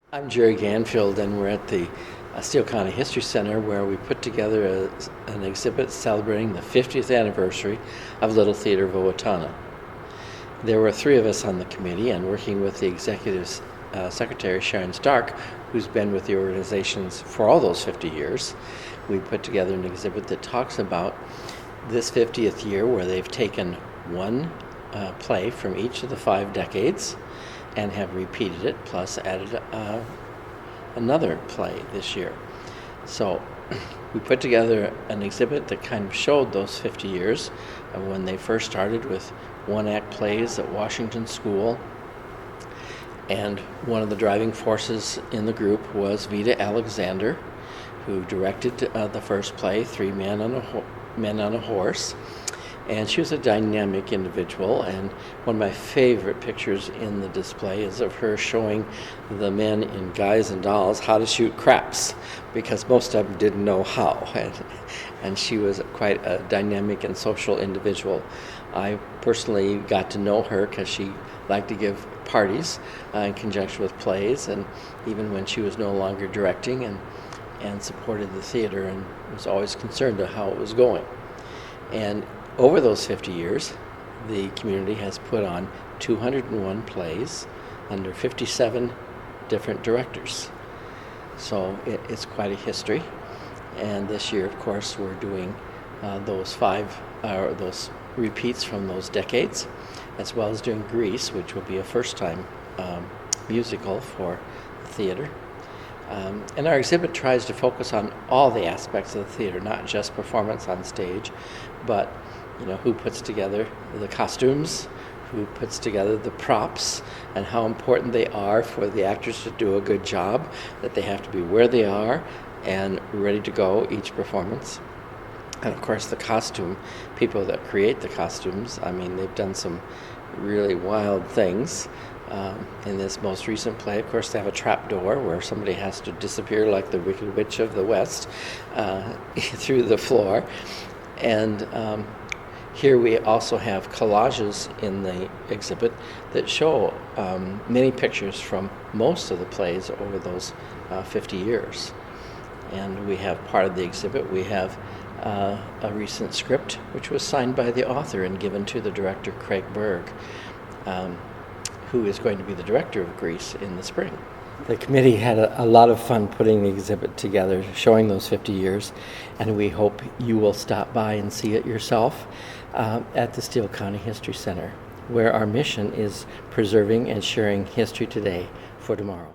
I'm Jerry Ganfield, and we're at the Steele County History Center, where we put together an exhibit celebrating the 50th anniversary of Little Theatre of Owatonna. There were three of us on the committee, and working with the executive secretary, Sharon Stark, who's been with the organizations for all those 50 years, we put together an exhibit that talks about this 50th year, where they've taken one play from each of the 5 decades and have repeated it, plus added another play this year. So we put together an exhibit that kind of showed those 50 years of when they first started with one-act plays at Washington School. And one of the driving forces in the group was Vita Alexander, who directed the first play, Three Men on a Horse. And she was a dynamic individual, and one of my favorite pictures in the display is of her showing the men in Guys and Dolls how to shoot craps, because most of them didn't know how, and she was quite a dynamic and social individual. I personally got to know her because she liked to give parties in conjunction with plays, and even when she was no longer directing, and supported the theater and was always concerned about how it was going. And over those 50 years, the community has put on 201 plays under 57 different directors. So it's quite a history. And this year, of course, we're doing those repeats from those decades, as well as doing Grease, which will be a first-time musical for the theater. And our exhibit tries to focus on all the aspects of the theater, not just performance on stage, but who puts together the costumes, who puts together the props, and how important they are for the actors to do a good job, that they have to be where they are and ready to go each performance. And of course the costume people that create the costumes, they've done some really wild things. In this most recent play, of course, they have a trap door where somebody has to disappear like the Wicked Witch of the West through the floor. And here we also have collages in the exhibit that show many pictures from most of the plays over those 50 years. And we have part of the exhibit, we have a recent script which was signed by the author and given to the director, Craig Berg, who is going to be the director of Grease in the spring. The committee had a lot of fun putting the exhibit together, showing those 50 years, and we hope you will stop by and see it yourself at the Steele County History Center, where our mission is preserving and sharing history today for tomorrow.